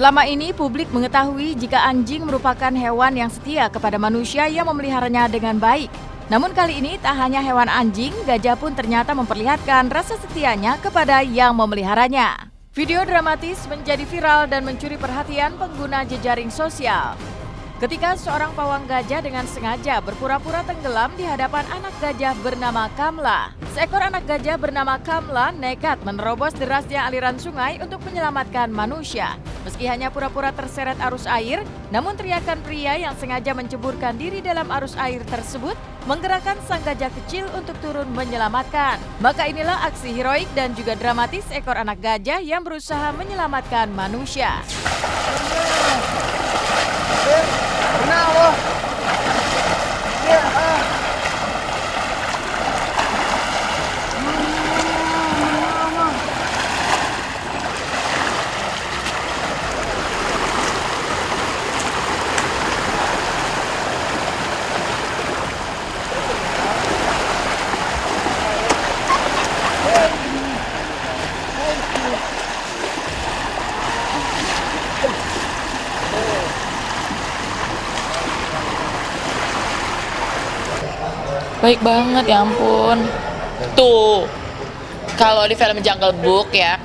Selama ini publik mengetahui jika anjing merupakan hewan yang setia kepada manusia yang memeliharanya dengan baik. Namun kali ini tak hanya hewan anjing, gajah pun ternyata memperlihatkan rasa setianya kepada yang memeliharanya. Video dramatis menjadi viral dan mencuri perhatian pengguna jejaring sosial. Ketika seorang pawang gajah dengan sengaja berpura-pura tenggelam di hadapan anak gajah bernama Kamla. Seekor anak gajah bernama Kamla nekat menerobos derasnya aliran sungai untuk menyelamatkan manusia. Meski hanya pura-pura terseret arus air, namun teriakan pria yang sengaja menceburkan diri dalam arus air tersebut menggerakkan sang gajah kecil untuk turun menyelamatkan. Maka inilah aksi heroik dan juga dramatis ekor anak gajah yang berusaha menyelamatkan manusia. Baik banget, ya ampun. Tuh, kalau di film Jungle Book ya,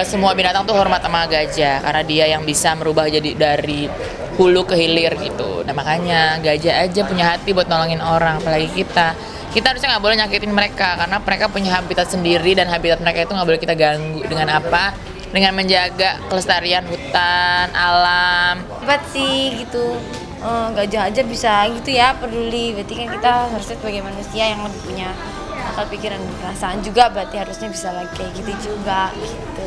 semua binatang tuh hormat sama gajah karena dia yang bisa merubah jadi dari hulu ke hilir gitu. Nah makanya gajah aja punya hati buat nolongin orang, apalagi kita. Kita harusnya nggak boleh nyakitin mereka karena mereka punya habitat sendiri dan habitat mereka itu nggak boleh kita ganggu. Dengan apa? Dengan menjaga kelestarian hutan, alam. Hebat sih gitu. Gajah aja bisa gitu ya peduli, berarti kan kita harusnya sebagai manusia yang lebih punya akal pikiran dan perasaan juga, berarti harusnya bisa lagi kayak gitu juga gitu.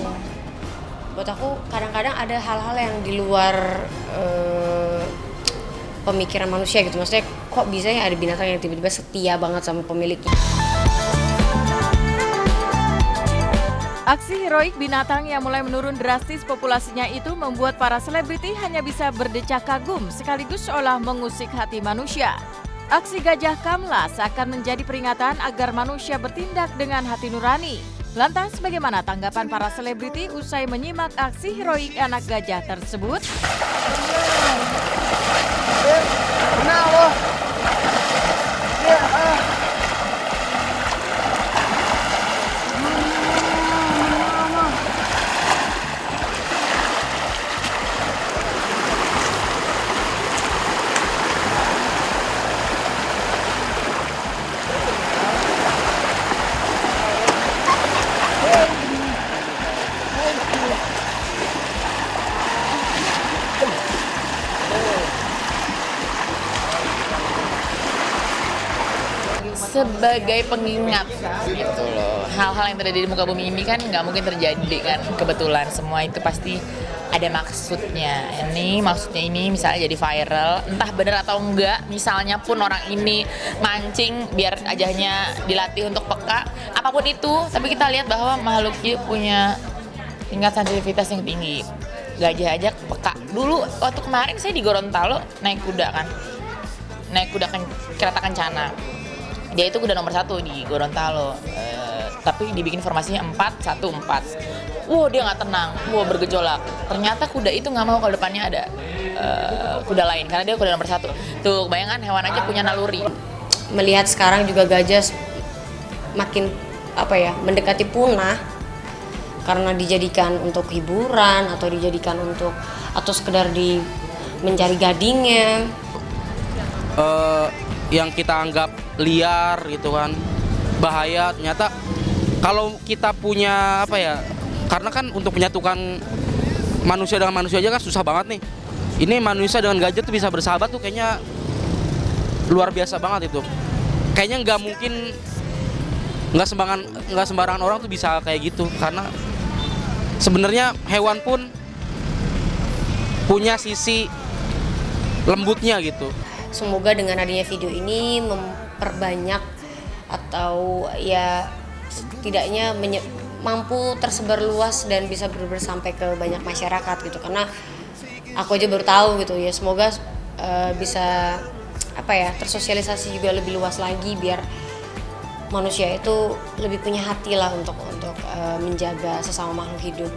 Buat aku kadang-kadang ada hal-hal yang di luar pemikiran manusia gitu, maksudnya kok bisa ya ada binatang yang tiba-tiba setia banget sama pemiliknya. Aksi heroik binatang yang mulai menurun drastis populasinya itu membuat para selebriti hanya bisa berdecak kagum sekaligus seolah mengusik hati manusia. Aksi gajah Kamla seakan menjadi peringatan agar manusia bertindak dengan hati nurani. Lantas bagaimana tanggapan para selebriti usai menyimak aksi heroik anak gajah tersebut? Sebagai pengingat gitu loh, hal-hal yang terjadi di muka bumi ini kan nggak mungkin terjadi kan kebetulan, semua itu pasti ada maksudnya. Ini maksudnya ini misalnya jadi viral, entah benar atau enggak, misalnya pun orang ini mancing biar ajahnya dilatih untuk peka, apapun itu, tapi kita lihat bahwa makhluk hidup punya tingkat sensitivitas yang tinggi. Gajah aja peka. Dulu waktu kemarin saya di Gorontalo naik kuda kereta kencana. Dia itu kuda nomor 1 di Gorontalo, tapi dibikin formasinya 4-1-4. Wow, dia nggak tenang, bergejolak. Ternyata kuda itu nggak mau kalau depannya ada kuda lain, karena dia kuda nomor 1. Tuh, bayangan hewan aja punya naluri. Melihat sekarang juga gajah makin mendekati punah karena dijadikan untuk hiburan atau dijadikan atau sekedar mencari gadingnya. Yang kita anggap liar gitu kan, bahaya, ternyata kalau kita punya karena kan untuk menyatukan manusia dengan manusia aja kan susah banget nih. Ini manusia dengan gajah tuh bisa bersahabat tuh kayaknya luar biasa banget itu. Kayaknya nggak sembarangan orang tuh bisa kayak gitu, karena sebenarnya hewan pun punya sisi lembutnya gitu. Semoga dengan adanya video ini memperbanyak atau ya setidaknya mampu tersebar luas dan bisa benar-benar sampai ke banyak masyarakat gitu, karena aku aja baru tahu gitu ya. Semoga bisa tersosialisasi juga lebih luas lagi biar manusia itu lebih punya hati lah untuk menjaga sesama makhluk hidup.